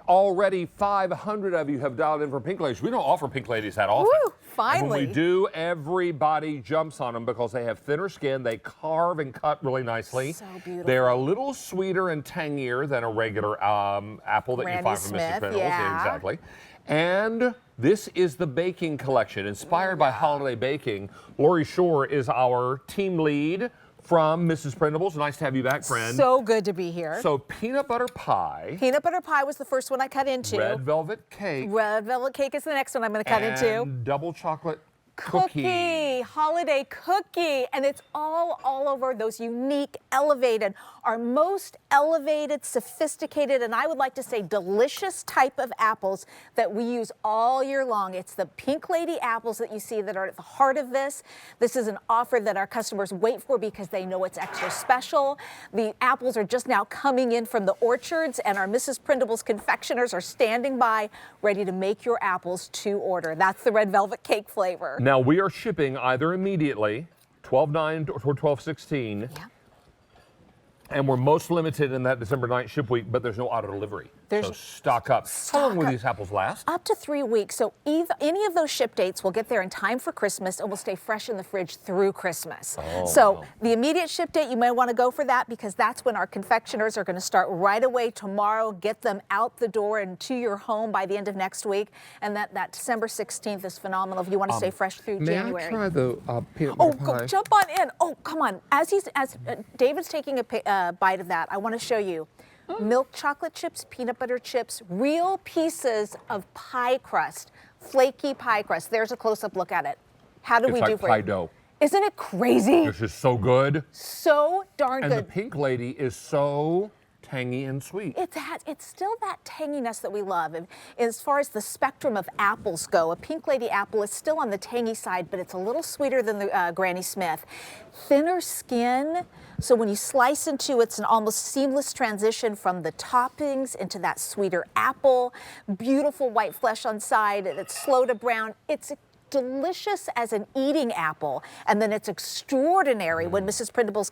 Already 500 of you have dialed in for Pink Ladies. We don't offer Pink Ladies that often. Woo, finally. And when we do, everybody jumps on them because they have thinner skin. They carve and cut really nicely. So beautiful. They're a little sweeter and tangier than a regular apple that you find from Mrs. Prindables. Yeah. Exactly. And this is the baking collection, inspired by holiday baking. Lori Shore is our team lead from Mrs. Prindables. Nice to have you back, friend. So good to be here. So peanut butter pie. Peanut butter pie was the first one I cut into. Red velvet cake. Red velvet cake is the next one I'm going to cut into. Double chocolate cookie. Holiday cookie, and it's all over those unique, elevated, our most elevated, sophisticated, and I would like to say delicious type of apples that we use all year long. It's the Pink Lady apples that you see that are at the heart of this. This is an offer that our customers wait for because they know it's extra special. The apples are just now coming in from the orchards, and our Mrs. Prindables confectioners are standing by ready to make your apples to order. That's the red velvet cake flavor. Now we are shipping either immediately, 12/9 or 12/16. Yeah. And we're most limited in that December 9th ship week, but there's no auto delivery. So stock up. How long will these apples last? Up to 3 weeks. So any of those ship dates will get there in time for Christmas and will stay fresh in the fridge through Christmas. So the immediate ship date, you may want to go for that because that's when our confectioners are going to start right away tomorrow, get them out the door and to your home by the end of next week. And that December 16th is phenomenal if you want to stay fresh through January. May I try the peanut butter pie? Go, jump on in. Oh, come on. As David's taking a bite of that, I want to show you. Milk chocolate chips, peanut butter chips, real pieces of pie crust, flaky pie crust. There's a close-up look at it. How do we do for you? It's like pie dough. Isn't it crazy? This is so good. So darn good. And the Pink Lady is so tangy and sweet. It's still that tanginess that we love. And as far as the spectrum of apples go, a Pink Lady apple is still on the tangy side, but it's a little sweeter than the Granny Smith. Thinner skin, so when you slice into it's an almost seamless transition from the toppings into that sweeter apple. Beautiful white flesh on side, and it's slow to brown. It's delicious as an eating apple, and then it's extraordinary when Mrs. Prindables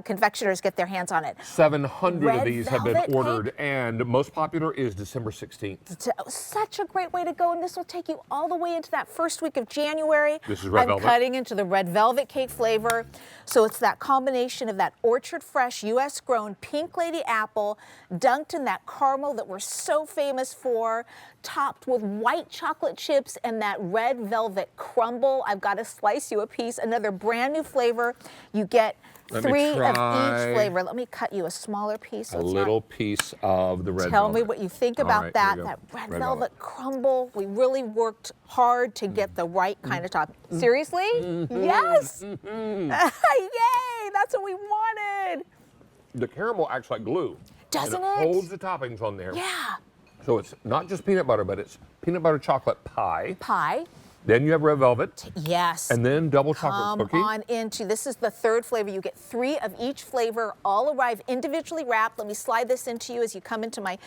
confectioners get their hands on it. 700 of these have been ordered, cake. And most popular is December 16th. Such a great way to go, and this will take you all the way into that first week of January. This is red velvet. I'm cutting into the red velvet cake flavor, so it's that combination of that orchard fresh, U.S. grown Pink Lady apple, dunked in that caramel that we're so famous for, topped with white chocolate chips and that red velvet crumble. I've got to slice you a piece, another brand new flavor. You get three of each flavor. Let me cut you a smaller piece. So a little piece of the red velvet. Tell me what you think about that. That red velvet crumble. We really worked hard to get the right kind of top. Seriously? Yes. Yay! That's what we wanted. The caramel acts like glue. Doesn't it? It Holds the toppings on there. Yeah. So it's not just peanut butter, but it's peanut butter chocolate pie. Pie. Then you have red velvet. Yes. And then double chocolate cookie. Come on into, this is the third flavor. You get 3 of each flavor, all arrive individually wrapped. Let me slide this into you as you come into my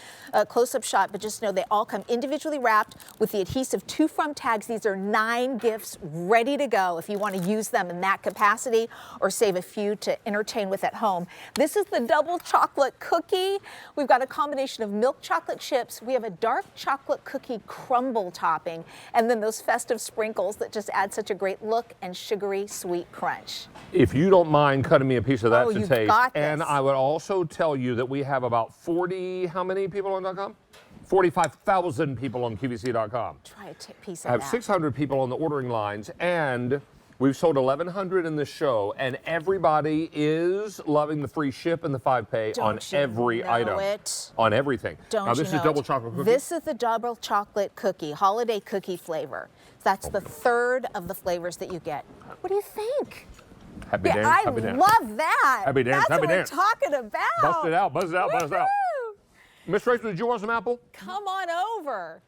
close-up shot, but just know they all come individually wrapped with the adhesive to from tags. These are 9 gifts ready to go if you want to use them in that capacity or save a few to entertain with at home. This is the double chocolate cookie. We've got a combination of milk chocolate chips. We have a dark chocolate cookie crumble topping, and then those festive sprinkles that just add such a great look and sugary sweet crunch. If you don't mind cutting me a piece of that to taste. Got this. And I would also tell you that we have about 40, how many people on .com? 45,000 people on QVC.com. Try a piece of I have that. 600 people on the ordering lines, and we've sold 1,100 in this show, and everybody is loving the free ship and the 5-pay on every item. On everything. Now this is double chocolate cookie? This is the double chocolate cookie, holiday cookie flavor. That's the third of the flavors that you get. What do you think? Happy dance, happy dance. I love that. Happy dance, That's happy what dance. we're talking about. Bust it out, buzz it out, buzz it out. Miss Rachel, did you want some apple? Come on over.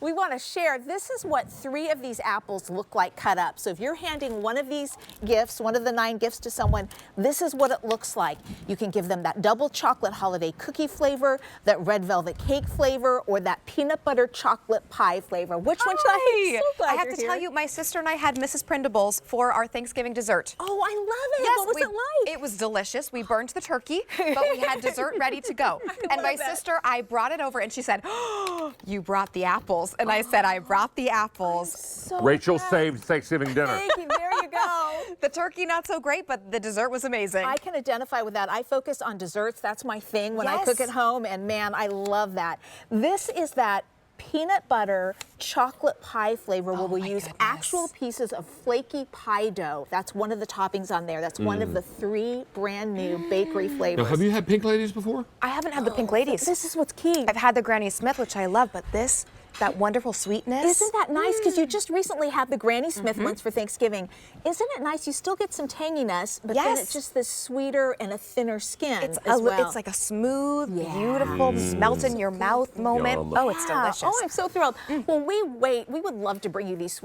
we want to share. This is what 3 of these apples look like cut up. So if you're handing one of these gifts, one of the 9 gifts to someone, this is what it looks like. You can give them that double chocolate holiday cookie flavor, that red velvet cake flavor, or that peanut butter chocolate pie flavor. Which one should I? So glad I have to tell you, my sister and I had Mrs. Prindables for our Thanksgiving dessert. Oh, I love it. Yes, what was it like? It was delicious. We burned the turkey, but we had dessert ready to go. And my sister, I brought it over, and she said, "Oh, you brought the apples." And I said, "I brought the apples." So Rachel proud. saved Thanksgiving dinner. Thank you. There you go. The turkey, not so great, but the dessert was amazing. I can identify with that. I focus on desserts. That's my thing when I cook at home, and man, I love that. This is that peanut butter chocolate pie flavor where we use actual pieces of flaky pie dough. That's one of the toppings on there. That's one of the 3 brand new bakery flavors. Now, have you had Pink Ladies before? I haven't had the Pink Ladies. This is what's key. I've had the Granny Smith, which I love, but this, that wonderful sweetness. Isn't that nice? Because you just recently had the Granny Smith ones for Thanksgiving. Isn't it nice? You still get some tanginess, but then it's just this sweeter and a thinner skin It's as well. It's like a smooth, beautiful, melt in your mouth moment. Yum. Oh, it's delicious. Oh, I'm so thrilled. Well, we would love to bring you these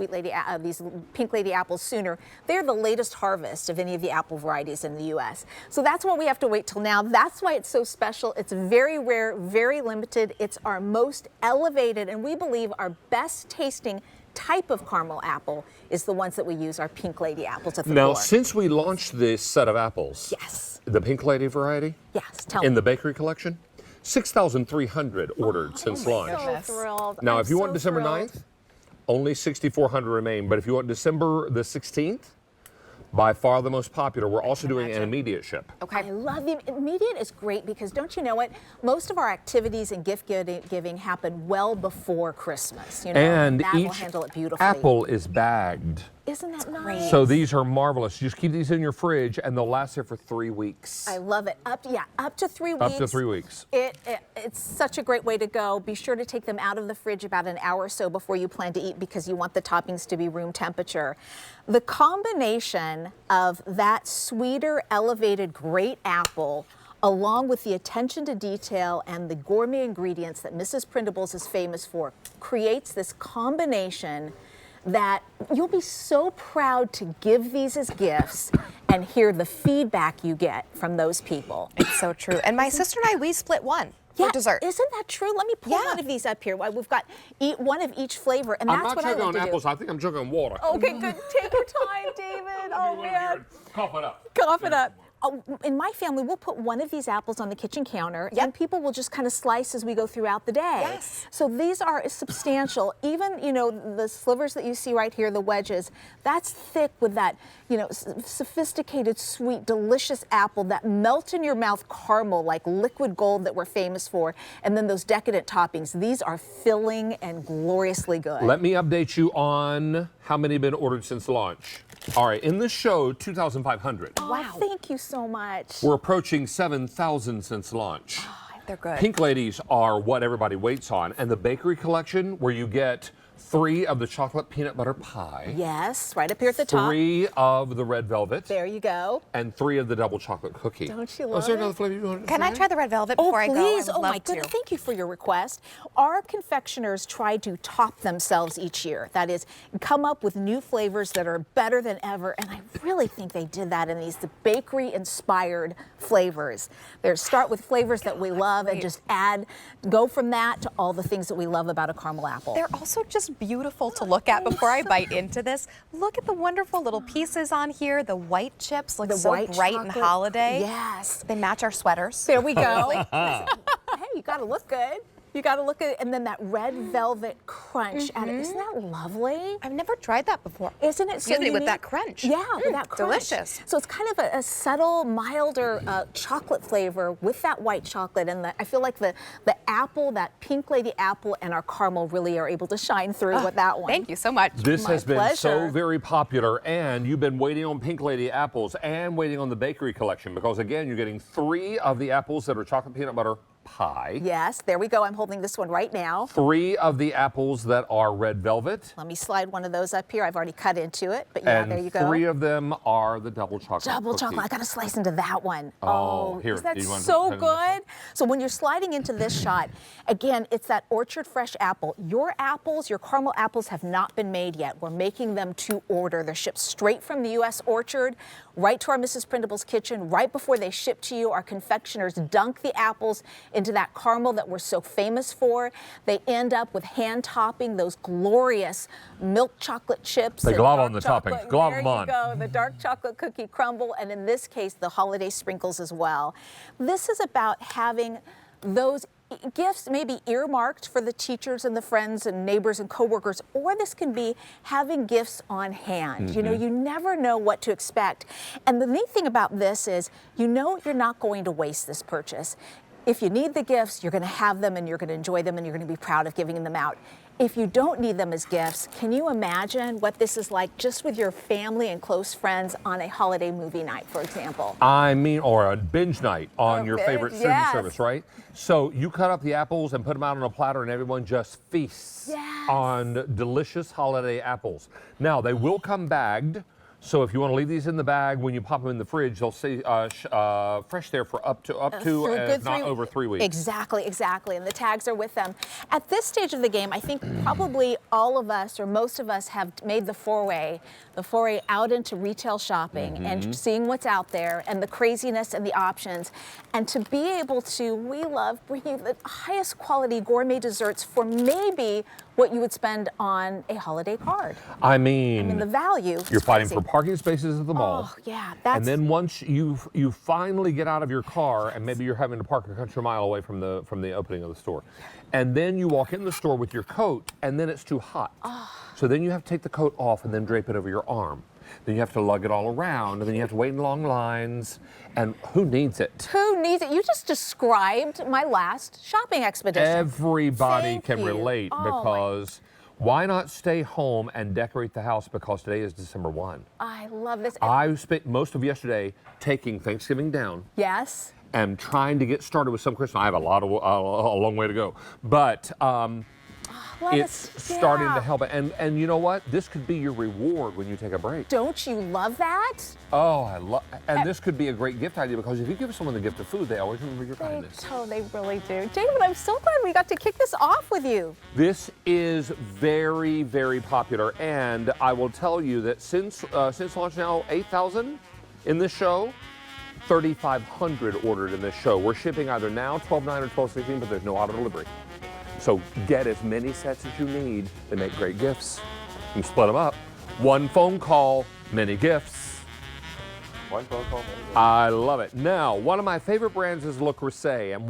these Pink Lady apples sooner. They're the latest harvest of any of the apple varieties in the U.S. So that's why we have to wait till now. That's why it's so special. It's very rare, very limited. It's our most elevated, and we believe our best tasting type of caramel apple is the ones that we use, our Pink Lady apples at the Now, core. since we launched this set of apples, Yes. the Pink Lady variety, Yes, tell me. in the bakery collection, 6,300 ordered since launch. So thrilled. Now, I'm if you want so December thrilled. 9th, only 6,400 remain. But if you want December the 16th, by far the most popular. We're also doing an immediate ship. Okay. I love the immediate is great because don't you know what? Most of our activities and gift giving happen well before Christmas. You know, And that will each handle it beautifully. apple is bagged. Isn't that nice? So these are marvelous. You just keep these in your fridge and they'll last there for 3 weeks. I love it. Up to 3 weeks. Up to 3 weeks. It's such a great way to go. Be sure to take them out of the fridge about an hour or so before you plan to eat because you want the toppings to be room temperature. The combination of that sweeter, elevated great apple along with the attention to detail and the gourmet ingredients that Mrs. Prindables is famous for creates this combination that you'll be so proud to give these as gifts and hear the feedback you get from those people. It's so true. And my sister and I, we split one for dessert. Isn't that true? Let me pull one of these up here. We've got one of each flavor, and that's I'm not what I chugging like on to apples. do. I think I'm chugging on water. Okay, good. Take your time, David. Oh, man. Cough it up. Cough it up. Oh, in my family, we'll put one of these apples on the kitchen counter, and people will just kind of slice as we go throughout the day. Yes. So these are substantial. Even, you know, the slivers that you see right here, the wedges, that's thick with that, you know, sophisticated, sweet, delicious apple that melt in your mouth caramel like liquid gold that we're famous for, and then those decadent toppings. These are filling and gloriously good. Let me update you on how many have been ordered since launch. All right, in this show, 2,500. Oh, wow. Thank you so much. We're approaching 7,000 since launch. They're good. Pink Ladies are what everybody waits on, and the bakery collection, where you get 3 of the chocolate peanut butter pie. Yes, right up here at the top. 3 of the red velvet. There you go. And 3 of the double chocolate cookie. Don't you Oh, love is there it? another flavor you want to Can I try the red velvet before I go? Please. I would Oh, my love goodness. to. Thank you for your request. Our confectioners try to top themselves each year. That is, come up with new flavors that are better than ever. And I really think they did that in these bakery-inspired flavors. They start with flavors that we love and just go from that to all the things that we love about a caramel apple. They're also just beautiful to look at before I bite into this. Look at the wonderful little pieces on here. The white chips look so white bright and chocolate. Holiday. Yes. They match our sweaters. There we go. Hey, you got to look good. You got to look at it. And then that red velvet crunch. Isn't that lovely? I've never tried that before. Isn't it so Excuse me, with unique? that crunch. Yeah, with that crunch. Delicious. So it's kind of a subtle, milder chocolate flavor with that white chocolate. And I feel like the apple, that Pink Lady apple and our caramel really are able to shine through with that one. Thank you so much. This My has been so pleasure. very popular, and you've been waiting on Pink Lady apples and waiting on the bakery collection because, again, you're getting 3 of the apples that are chocolate peanut butter pie. Yes, there we go. I'm holding this one right now. 3 of the apples that are red velvet. Let me slide one of those up here. I've already cut into it, but yeah, And there you go. 3 of them are the double chocolate Double cookie. chocolate. I got to slice into that one. Oh, here. Is that Do you want to so cut into this one? good? So when you're sliding into this shot, again, it's that orchard fresh apple. Your apples, your caramel apples have not been made yet. We're making them to order. They're shipped straight from the U.S. orchard, right to our Mrs. Prindables kitchen. Right before they ship to you, our confectioners dunk the apples into that caramel that we're so famous for. They end up with hand topping those glorious milk chocolate chips. They and glob dark on the chocolate. toppings. Glob There them on. you go, the dark chocolate cookie crumble, and in this case, the holiday sprinkles as well. This is about having those gifts maybe earmarked for the teachers and the friends and neighbors and coworkers, or this can be having gifts on hand. You know, you never know what to expect. And the neat thing about this is, you know, you're not going to waste this purchase. If you need the gifts, you're going to have them and you're going to enjoy them and you're going to be proud of giving them out. If you don't need them as gifts, can you imagine what this is like just with your family and close friends on a holiday movie night, for example? I mean, or a binge night on your binge, favorite streaming yes. service, right? So you cut up the apples and put them out on a platter and everyone just feasts Yes. on delicious holiday apples. Now, they will come bagged. So if you want to leave these in the bag, when you pop them in the fridge, they'll stay fresh there for up to For a good if not over 3 weeks. Exactly, exactly. And the tags are with them. At this stage of the game, I think probably all of us or most of us have made the foray out into retail shopping and seeing what's out there and the craziness and the options. And to be able to, we love bringing the highest quality gourmet desserts for maybe what you would spend on a holiday card. I mean, And the value. you're is fighting crazy. for parking spaces at the mall. Oh, yeah. That's, And then once you finally get out of your car, and maybe you're having to park a country mile away from the opening of the store, and then you walk in the store with your coat, and then it's too hot. So then you have to take the coat off and then drape it over your arm. Then you have to lug it all around, and then you have to wait in long lines. And who needs it? who needs it? You just described my last shopping expedition. Everybody Thank can you. relate, Oh, because why not stay home and decorate the house, because today is December 1. I love this. I spent most of yesterday taking Thanksgiving down Yes. and trying to get started with some Christmas. I have a long way to go, but it's starting to help. And you know what? This could be your reward when you take a break. Don't you love that? Oh, I love. And this could be a great gift idea, because if you give someone the gift of food, they always remember your kindness. They really do. David, I'm so glad we got to kick this off with you. This is very, very popular, and I will tell you that since launch now, 8,000 in this show, 3,500 ordered in this show. We're shipping either now 12/9 or 12/16, but there's no auto delivery. So get as many sets as you need. They make great gifts. You split them up. One phone call, many gifts. One phone call, many gifts. I love it. Now, one of my favorite brands is Le Creuset, and